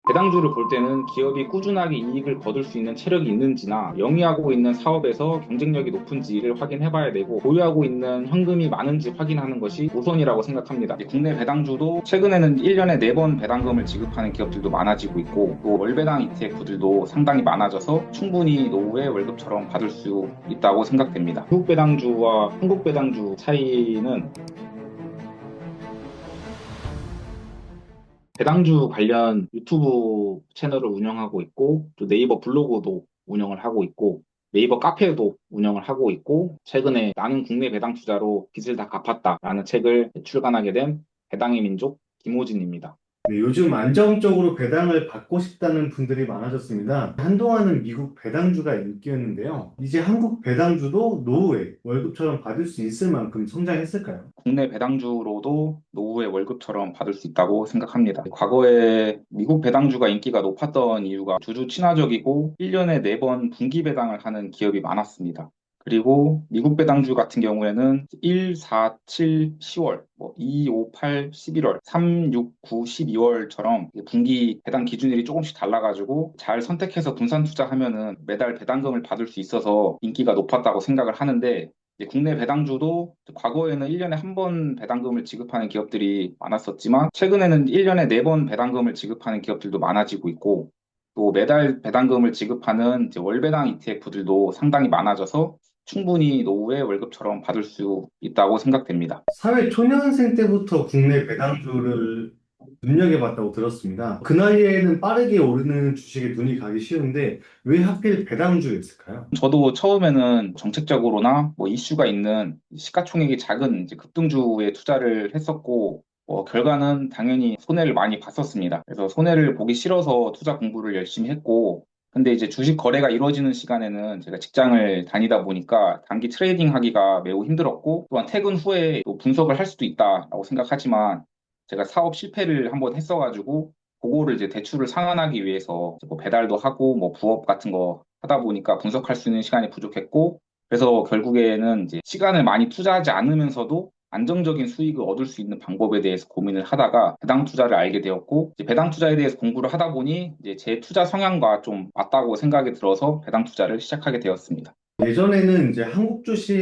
배당주를 볼 때는 기업이 꾸준하게 이익을 거둘 수 있는 체력이 있는지나 영위하고 있는 사업에서 경쟁력이 높은지를 확인해 봐야 되고, 보유하고 있는 현금이 많은지 확인하는 것이 우선이라고 생각합니다. 국내 배당주도 최근에는 1년에 4번 배당금을 지급하는 기업들도 많아지고 있고, 또 월배당 ETF들도 상당히 많아져서 충분히 노후에 월급처럼 받을 수 있다고 생각됩니다. 미국 배당주와 한국 배당주 차이는, 배당주 관련 유튜브 채널을 운영하고 있고, 또 네이버 블로그도 운영을 하고 있고, 네이버 카페도 운영을 하고 있고, 최근에 나는 국내 배당 투자로 빚을 다 갚았다라는 책을 출간하게 된 배당의 민족 김호진입니다. 네, 요즘 안정적으로 배당을 받고 싶다는 분들이 많아졌습니다. 한동안은 미국 배당주가 인기였는데요. 이제 한국 배당주도 노후에 월급처럼 받을 수 있을 만큼 성장했을까요? 국내 배당주로도 노후에 월급처럼 받을 수 있다고 생각합니다. 과거에 미국 배당주가 인기가 높았던 이유가 주주 친화적이고 1년에 4번 분기 배당을 하는 기업이 많았습니다. 그리고 미국 배당주 같은 경우에는 1, 4, 7, 10월, 2, 5, 8, 11월, 3, 6, 9, 12월처럼 분기 배당 기준일이 조금씩 달라가지고 잘 선택해서 분산 투자하면은 매달 배당금을 받을 수 있어서 인기가 높았다고 생각을 하는데, 국내 배당주도 과거에는 1년에 한 번 배당금을 지급하는 기업들이 많았었지만, 최근에는 1년에 4번 배당금을 지급하는 기업들도 많아지고 있고, 또 매달 배당금을 지급하는 월배당 ETF들도 상당히 많아져서 충분히 노후에 월급처럼 받을 수 있다고 생각됩니다. 사회 초년생 때부터 국내 배당주를 눈여겨봤다고 들었습니다. 그 나이에는 빠르게 오르는 주식에 눈이 가기 쉬운데 왜 하필 배당주였을까요? 저도 처음에는 정책적으로나 이슈가 있는 시가총액이 작은 급등주에 투자를 했었고, 결과는 당연히 손해를 많이 봤었습니다. 그래서 손해를 보기 싫어서 투자 공부를 열심히 했고, 근데 이제 주식 거래가 이루어지는 시간에는 제가 직장을 다니다 보니까 단기 트레이딩 하기가 매우 힘들었고, 또한 퇴근 후에 또 분석을 할 수도 있다라고 생각하지만, 제가 사업 실패를 한번 했어가지고 그거를 이제 대출을 상환하기 위해서 배달도 하고 부업 같은 거 하다 보니까 분석할 수 있는 시간이 부족했고, 그래서 결국에는 이제 시간을 많이 투자하지 않으면서도 안정적인 수익을 얻을 수 있는 방법에 대해서 고민을 하다가 배당 투자를 알게 되었고, 이제 배당 투자에 대해서 공부를 하다 보니 이제 제 투자 성향과 좀 맞다고 생각이 들어서 배당 투자를 시작하게 되었습니다. 예전에는 이제 한국 주식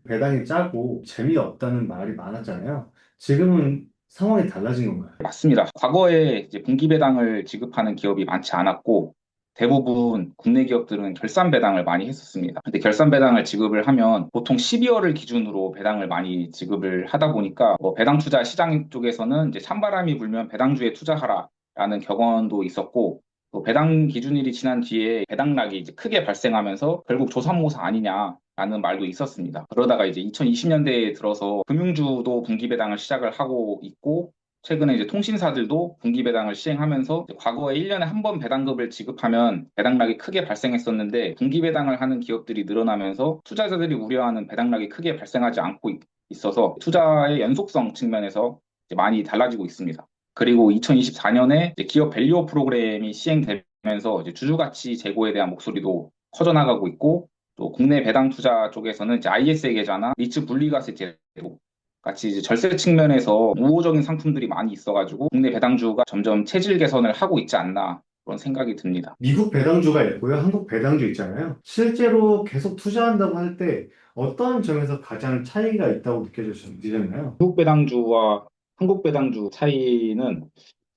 배당이 짜고 재미없다는 말이 많았잖아요. 지금은 상황이 달라진 건가요? 맞습니다. 과거에 이제 분기 배당을 지급하는 기업이 많지 않았고, 대부분 국내 기업들은 결산 배당을 많이 했었습니다. 근데 결산 배당을 지급을 하면 보통 12월을 기준으로 배당을 많이 지급을 하다 보니까, 배당 투자 시장 쪽에서는 이제 찬바람이 불면 배당주에 투자하라라는 격언도 있었고, 또 배당 기준일이 지난 뒤에 배당락이 이제 크게 발생하면서 결국 조삼모사 아니냐라는 말도 있었습니다. 그러다가 이제 2020년대에 들어서 금융주도 분기 배당을 시작을 하고 있고, 최근에 이제 통신사들도 분기 배당을 시행하면서, 과거에 1년에 한 번 배당급을 지급하면 배당락이 크게 발생했었는데, 분기 배당을 하는 기업들이 늘어나면서 투자자들이 우려하는 배당락이 크게 발생하지 않고 있어서 투자의 연속성 측면에서 이제 많이 달라지고 있습니다. 그리고 2024년에 기업 밸류업 프로그램이 시행되면서 이제 주주가치 제고에 대한 목소리도 커져나가고 있고, 또 국내 배당 투자 쪽에서는 이제 ISA 계좌나 리츠 분리과세 제도 같이 이제 절세 측면에서 우호적인 상품들이 많이 있어가지고 국내 배당주가 점점 체질 개선을 하고 있지 않나, 그런 생각이 듭니다. 미국 배당주가 있고요. 한국 배당주 있잖아요. 실제로 계속 투자한다고 할 때 어떤 점에서 가장 차이가 있다고 느껴지셨나요? 미국 배당주와 한국 배당주 차이는,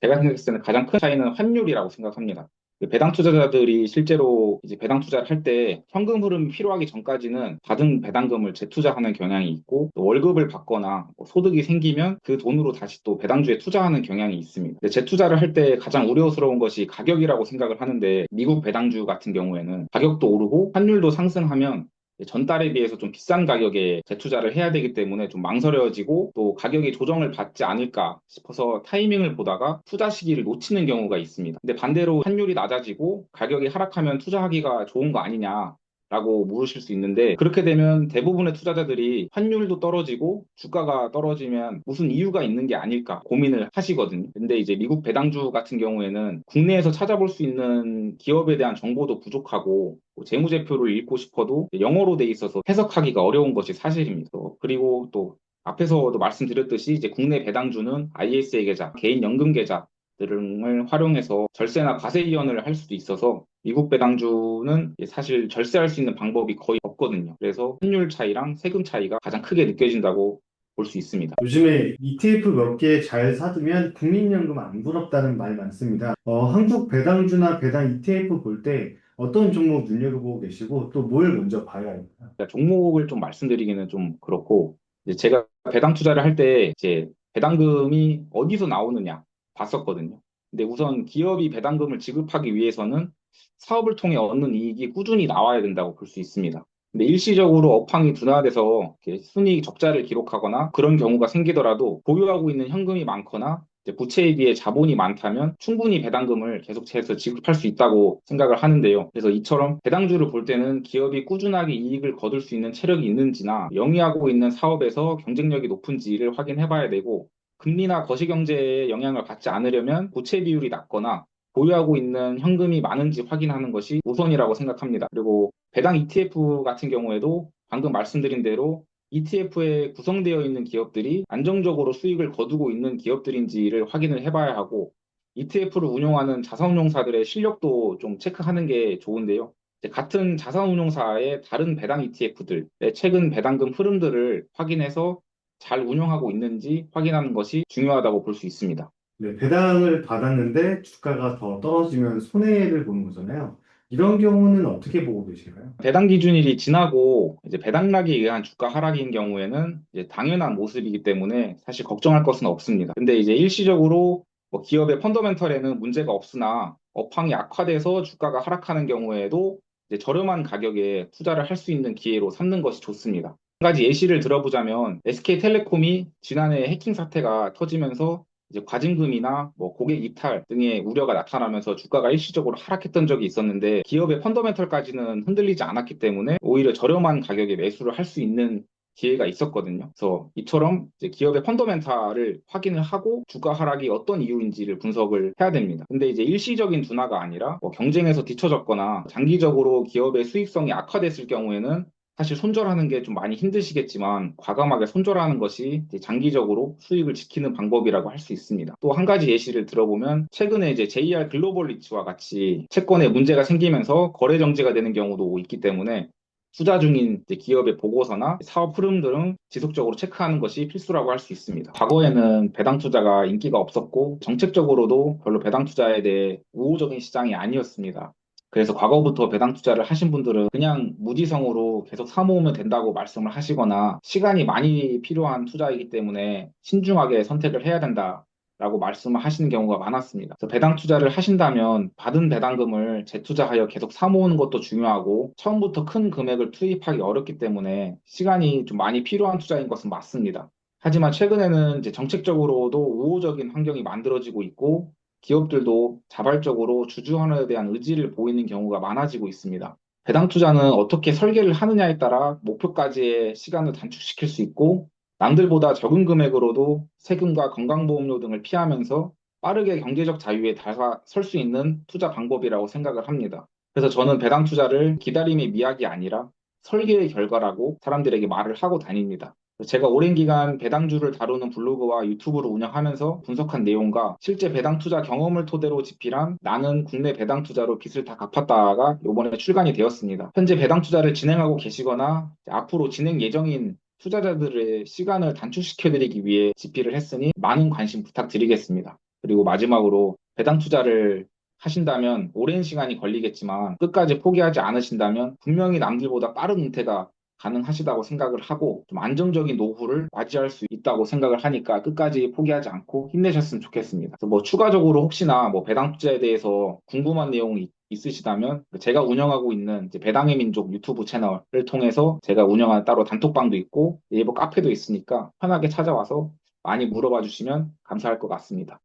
제가 생각했을 때는 가장 큰 차이는 환율이라고 생각합니다. 그 배당 투자자들이 실제로 이제 배당 투자를 할 때 현금 흐름이 필요하기 전까지는 받은 배당금을 재투자하는 경향이 있고, 또 월급을 받거나 소득이 생기면 그 돈으로 다시 또 배당주에 투자하는 경향이 있습니다. 근데 재투자를 할 때 가장 우려스러운 것이 가격이라고 생각을 하는데, 미국 배당주 같은 경우에는 가격도 오르고 환율도 상승하면 전달에 비해서 좀 비싼 가격에 재투자를 해야 되기 때문에 좀 망설여지고, 또 가격이 조정을 받지 않을까 싶어서 타이밍을 보다가 투자 시기를 놓치는 경우가 있습니다. 근데 반대로 환율이 낮아지고 가격이 하락하면 투자하기가 좋은 거 아니냐 라고 물으실 수 있는데, 그렇게 되면 대부분의 투자자들이 환율도 떨어지고 주가가 떨어지면 무슨 이유가 있는 게 아닐까 고민을 하시거든요. 근데 이제 미국 배당주 같은 경우에는 국내에서 찾아볼 수 있는 기업에 대한 정보도 부족하고, 재무제표를 읽고 싶어도 영어로 돼 있어서 해석하기가 어려운 것이 사실입니다. 그리고 또 앞에서도 말씀드렸듯이 이제 국내 배당주는 ISA 계좌, 개인 연금 계좌 등을 활용해서 절세나 과세 이연을 할 수도 있어서 미국 배당주는 사실 절세할 수 있는 방법이 거의 없거든요. 그래서 환율 차이랑 세금 차이가 가장 크게 느껴진다고 볼 수 있습니다. 요즘에 ETF 몇 개 잘 사두면 국민연금 안 부럽다는 말 많습니다. 한국 배당주나 배당 ETF 볼 때 어떤 종목 눈여겨보고 계시고 또 뭘 먼저 봐야 할까요? 그러니까 종목을 좀 말씀드리기는 좀 그렇고, 이제 제가 배당 투자를 할 때 이제 배당금이 어디서 나오느냐 봤었거든요. 근데 우선 기업이 배당금을 지급하기 위해서는 사업을 통해 얻는 이익이 꾸준히 나와야 된다고 볼 수 있습니다. 근데 일시적으로 업황이 둔화돼서 이렇게 순이익 적자를 기록하거나 그런 경우가 생기더라도 보유하고 있는 현금이 많거나 이제 부채에 비해 자본이 많다면 충분히 배당금을 계속해서 지급할 수 있다고 생각을 하는데요. 그래서 이처럼 배당주를 볼 때는 기업이 꾸준하게 이익을 거둘 수 있는 체력이 있는지나 영위하고 있는 사업에서 경쟁력이 높은지를 확인해 봐야 되고, 금리나 거시경제에 영향을 받지 않으려면 부채 비율이 낮거나 보유하고 있는 현금이 많은지 확인하는 것이 우선이라고 생각합니다. 그리고 배당 ETF 같은 경우에도 방금 말씀드린 대로 ETF에 구성되어 있는 기업들이 안정적으로 수익을 거두고 있는 기업들인지를 확인을 해봐야 하고, ETF를 운용하는 자산운용사들의 실력도 좀 체크하는 게 좋은데요. 이제 같은 자산운용사의 다른 배당 ETF들의 최근 배당금 흐름들을 확인해서 잘 운용하고 있는지 확인하는 것이 중요하다고 볼 수 있습니다. 네, 배당을 받았는데 주가가 더 떨어지면 손해를 보는 거잖아요. 이런 경우는 어떻게 보고 계실까요? 배당 기준일이 지나고 이제 배당락에 의한 주가 하락인 경우에는 이제 당연한 모습이기 때문에 사실 걱정할 것은 없습니다. 근데 이제 일시적으로 뭐 기업의 펀더멘털에는 문제가 없으나 업황이 악화돼서 주가가 하락하는 경우에도 이제 저렴한 가격에 투자를 할 수 있는 기회로 삼는 것이 좋습니다. 한 가지 예시를 들어보자면 SK텔레콤이 지난해 해킹 사태가 터지면서 이제 과징금이나 뭐 고객 이탈 등의 우려가 나타나면서 주가가 일시적으로 하락했던 적이 있었는데, 기업의 펀더멘털까지는 흔들리지 않았기 때문에 오히려 저렴한 가격에 매수를 할 수 있는 기회가 있었거든요. 그래서 이처럼 이제 기업의 펀더멘탈을 확인을 하고 주가 하락이 어떤 이유인지를 분석을 해야 됩니다. 근데 이제 일시적인 둔화가 아니라 뭐 경쟁에서 뒤처졌거나 장기적으로 기업의 수익성이 악화됐을 경우에는 사실 손절하는 게 좀 많이 힘드시겠지만 과감하게 손절하는 것이 이제 장기적으로 수익을 지키는 방법이라고 할 수 있습니다. 또 한 가지 예시를 들어보면 최근에 이제 JR 글로벌 리츠와 같이 채권에 문제가 생기면서 거래 정지가 되는 경우도 있기 때문에 투자 중인 이제 기업의 보고서나 사업 흐름 등을 지속적으로 체크하는 것이 필수라고 할 수 있습니다. 과거에는 배당 투자가 인기가 없었고 정책적으로도 별로 배당 투자에 대해 우호적인 시장이 아니었습니다. 그래서 과거부터 배당 투자를 하신 분들은 그냥 무지성으로 계속 사모으면 된다고 말씀을 하시거나 시간이 많이 필요한 투자이기 때문에 신중하게 선택을 해야 된다라고 말씀을 하시는 경우가 많았습니다. 그래서 배당 투자를 하신다면 받은 배당금을 재투자하여 계속 사모으는 것도 중요하고, 처음부터 큰 금액을 투입하기 어렵기 때문에 시간이 좀 많이 필요한 투자인 것은 맞습니다. 하지만 최근에는 이제 정책적으로도 우호적인 환경이 만들어지고 있고 기업들도 자발적으로 주주환원에 대한 의지를 보이는 경우가 많아지고 있습니다. 배당 투자는 어떻게 설계를 하느냐에 따라 목표까지의 시간을 단축시킬 수 있고, 남들보다 적은 금액으로도 세금과 건강보험료 등을 피하면서 빠르게 경제적 자유에 다가설 수 있는 투자 방법이라고 생각을 합니다. 그래서 저는 배당 투자를 기다림의 미학이 아니라 설계의 결과라고 사람들에게 말을 하고 다닙니다. 제가 오랜 기간 배당주를 다루는 블로그와 유튜브를 운영하면서 분석한 내용과 실제 배당 투자 경험을 토대로 집필한 나는 국내 배당 투자로 빚을 다 갚았다가 이번에 출간이 되었습니다. 현재 배당 투자를 진행하고 계시거나 앞으로 진행 예정인 투자자들의 시간을 단축시켜드리기 위해 집필을 했으니 많은 관심 부탁드리겠습니다. 그리고 마지막으로 배당 투자를 하신다면 오랜 시간이 걸리겠지만 끝까지 포기하지 않으신다면 분명히 남들보다 빠른 은퇴가 가능하시다고 생각을 하고 좀 안정적인 노후를 맞이할 수 있다고 생각을 하니까 끝까지 포기하지 않고 힘내셨으면 좋겠습니다. 그래서 뭐 추가적으로 혹시나 뭐 배당 투자에 대해서 궁금한 내용이 있으시다면 제가 운영하고 있는 이제 배당의 민족 유튜브 채널을 통해서 제가 운영하는 따로 단톡방도 있고 네이버 카페도 있으니까 편하게 찾아와서 많이 물어봐 주시면 감사할 것 같습니다.